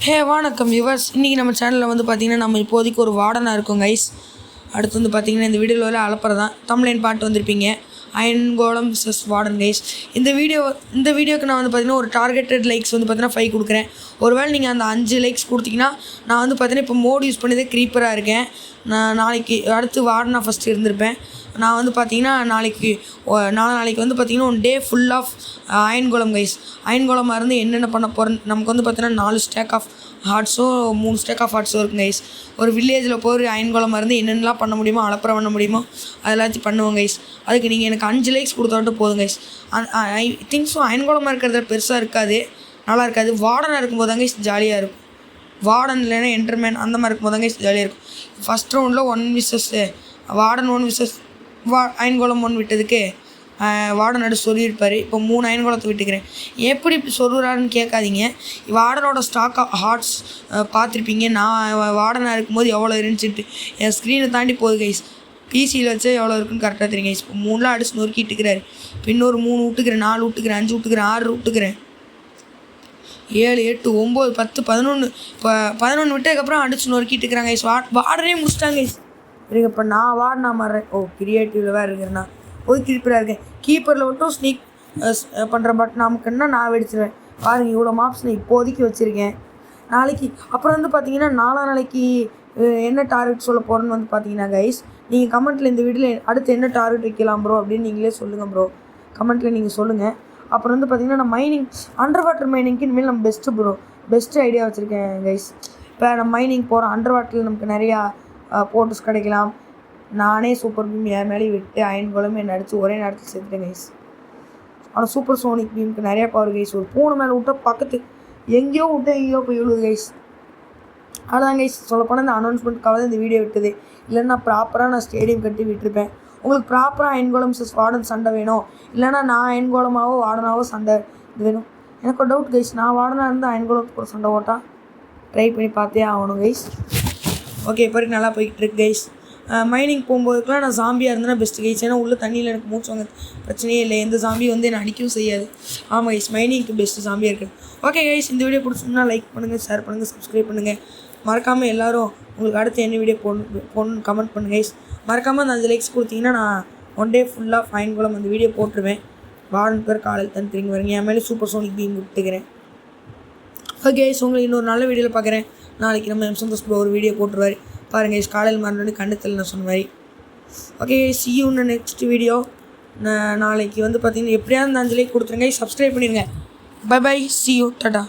வணக்கம் வியூவர்ஸ். இன்றைக்கி நம்ம சேனலில் வந்து பார்த்திங்கன்னா நம்ம இப்போதைக்கு ஒரு வார்டனாக இருக்கும் கைஸ். அடுத்து வந்து பார்த்திங்கன்னா இந்த வீடியோவில் அலப்பறை தான் தம்ப்லைன் பாட்டு வந்திருப்பீங்க. அயன் கோலம் விசஸ் வார்டன் கைஸ். இந்த வீடியோக்கு நான் வந்து பார்த்திங்கன்னா ஒரு டார்கெட்டட் லைக்ஸ் வந்து பார்த்திங்கன்னா 5 கொடுக்குறேன். ஒருவேளை நீங்கள் அந்த 5 லைக்ஸ் கொடுத்தீங்கன்னா நான் வந்து பார்த்திங்கன்னா இப்போ மோட் யூஸ் பண்ணதே க்ரீப்பராக இருக்கேன். நான் நாளைக்கு அடுத்து வார்டனாக ஃபஸ்ட்டு இருந்திருப்பேன். நான் வந்து பார்த்திங்கன்னா நாளைக்கு வந்து பார்த்திங்கன்னா ஒன் டே ஃபுல் ஆஃப் அயன் கோலம் கைஸ். அயன் கோலமாக இருந்து என்னென்ன பண்ண போகிறேன், நமக்கு வந்து பார்த்திங்கன்னா 4 ஸ்டேக் ஆஃப் ஹார்ட்ஸோ 3 ஸ்டேக் ஆஃப் ஹார்ட்ஸோ இருக்கும் கைஸ். ஒரு வில்லேஜில் போய் அயன் கோலமாக இருந்து என்னென்னலாம் பண்ண முடியுமோ, அலப்பறை பண்ண முடியுமோ அதெல்லாத்தையும் பண்ணுவோம் கைஸ். அதுக்கு நீங்கள் எனக்கு 5 லைக்ஸ் கொடுத்தாட்டும் போதும் கைஸ். ஐ திங்க் ஸோ அயன் கோலமாக இருக்கிறது பெருசாக இருக்காது, நல்லா இருக்காது. வார்டனாக இருக்கும்போது தான் கைஸ் ஜாலியாக இருக்கும். வார்டன் இல்லைன்னா என்டர்மேன் அந்த மாதிரி இருக்கும்போது தான் கைஸ் ஜாலியாக இருக்கும். ஃபஸ்ட் ரவுண்டில் 1 விசஸ் வார்டன் 1 விசஸ் அயன் கோலம் 1 விட்டதுக்கு வார்டன் அடுத்து சொல்லியிருப்பார். இப்போ 3 அயன் கோலத்தை விட்டுக்கிறேன். எப்படி இப்படி சொல்லுறாருன்னு கேட்காதீங்க. வார்டனோட ஸ்டாக் ஹார்ட்ஸ் பார்த்துருப்பீங்க. நான் வார்டனாக இருக்கும்போது எவ்வளோ இருந்துச்சுட்டு என் ஸ்க்ரீனை தாண்டி போகுது கைஸ். பிசியில் வச்சா எவ்வளோ இருக்குன்னு கரெக்டாக தெரியும் கைஸ். இப்போ 3 அடிச்சு நொறுக்கிட்டுக்கிறாரு. இப்போ இன்னொரு 3 விட்டுக்கிறேன், 4 விட்டுக்கிறேன், 5 விட்டுக்கிறேன், 6 விட்டுக்கிறேன், 7 8 9 10 11. இப்போ 11 விட்டதுக்கப்புறம் அடிச்சு நொறுக்கிட்டுக்கிறாங்க கைஸ். வார்டனே முடிச்சிட்டாங்க கைஸ். இருங்க, இப்போ நான் வார்டனா மாறுறேன். கிரியேட்டிவில் வேறு இருக்கிறேன்னா கீப்பராக இருக்கேன். கீப்பரில் மட்டும் ஸ்னீக் பண்ணுற பட் நமக்குன்னா நான் வெடிச்சிருவேன். பாருங்கள், இவ்வளோ மாப்ஸ் நான் இப்போதைக்கு வச்சுருக்கேன். நாளைக்கு அப்புறம் வந்து பார்த்தீங்கன்னா நாளைக்கு என்ன டார்கெட் சொல்ல போகிறேன்னு வந்து பார்த்தீங்கன்னா கைஸ், நீங்கள் கமெண்ட்டில் இந்த வீடியோவில் அடுத்து என்ன டார்கெட் வைக்கலாம் ப்ரோ அப்படின்னு நீங்களே சொல்லுங்கள் ப்ரோ. கமெண்ட்டில் நீங்கள் சொல்லுங்கள். அப்புறம் வந்து பார்த்திங்கன்னா நான் மைனிங் அண்டர் வாட்டர் மைனிங்க்கு இனிமேல் நம்ம பெஸ்ட்டு ஐடியா வச்சுருக்கேன் கைஸ். இப்போ நம்ம மைனிங் போகிறோம். அண்டர் வாட்டரில் நமக்கு நிறையா போட்டஸ் கிடைக்கலாம். நானே சூப்பர் பீம் என் மேலே விட்டு அயன் கோலம் என்னை அடித்து ஒரே நேரத்தில் சேர்த்துட்டேன் கைஸ். ஆனால் சூப்பர் சோனிக் பீமுக்கு நிறையா பவர் கைஸ். ஒரு பூனை மேலே விட்டால் பக்கத்து எங்கேயோ போய் விழுது கைஸ். அதான் கைஸ் சொல்லப்போனால் இந்த அனௌன்ஸ்மெண்ட்டுக்காக தான் இந்த வீடியோ விட்டது. இல்லைன்னா ப்ராப்பராக நான் ஸ்டேடியம் கட்டி விட்டுருப்பேன். உங்களுக்கு ப்ராப்பராக அயன் கோலம் மிஸ்ஸஸ் வார்டன் சண்டை வேணும், இல்லைனா நான் அயன் கோலமாவோ வார்டனாவோ சண்டை இது வேணும். எனக்கு ஒரு டவுட் கைஸ், நான் வார்டனாக இருந்தால் அயன் கோலத்துக்கு ஒரு சண்டை ஓட்டால் ட்ரை பண்ணி பார்த்தே ஆகணும் கைஸ். ஓகே, இப்போ நல்லா போய்கிட்டு இருக்கு கைஸ். மைனிங் போகும்போதுக்கெலாம் நான் ஜாம்பியாக இருந்தேன்னா பெஸ்ட்டு கைஸ். ஏன்னா உள்ள தண்ணியில் எனக்கு மூச்சு வாங்க பிரச்சனையே இல்லை. எந்த ஜாம்பி வந்து என்னை அடிக்கவும் செய்யாது. ஆமாம் கைஸ், மைனிங்க்கு பெஸ்ட்டு ஜாம்பியாக இருக்குது. ஓகே கைஸ், இந்த வீடியோ பிடிச்சிருந்தா லைக் பண்ணுங்கள், ஷேர் பண்ணுங்கள், சப்ஸ்கிரைப் பண்ணுங்கள். மறக்காமல் எல்லோரும் உங்களுக்கு அடுத்து என்ன வீடியோ போடணும் கமெண்ட் பண்ணுங்கள் கைஸ். மறக்காமல் அந்த 5 லைக்ஸ் கொடுத்தீங்கன்னா நான் ஒன் டே ஃபுல்லாக அயன் கோலம் அந்த வீடியோ போட்டுருவேன். வார்டன் பேர் காலையில் தான் திரும்பி வரீங்க. என் மேலே சூப்பர் சோனிக் பீம் விட்டுக்கிறேன். ஓகே கைஸ், உங்களை இன்னொரு நல்ல வீடியோவில் பார்க்குறேன். நாளைக்கு நம்ம சந்தோஷ் ப்ரோ ஒரு வீடியோ போட்டுருவார் பாருங்கள் கைஸ். காலையில் மறுநாள் கண்ணத்தில் நான் சொன்ன மாதிரி. Okay guys, see you in the next video. நாளைக்கு வந்து பார்த்தீங்கன்னா எப்படியாவது அந்த 5 லைக் கொடுத்துருங்க. சப்ஸ்கிரைப் பண்ணிடுங்க. Bye bye, see you, Tata.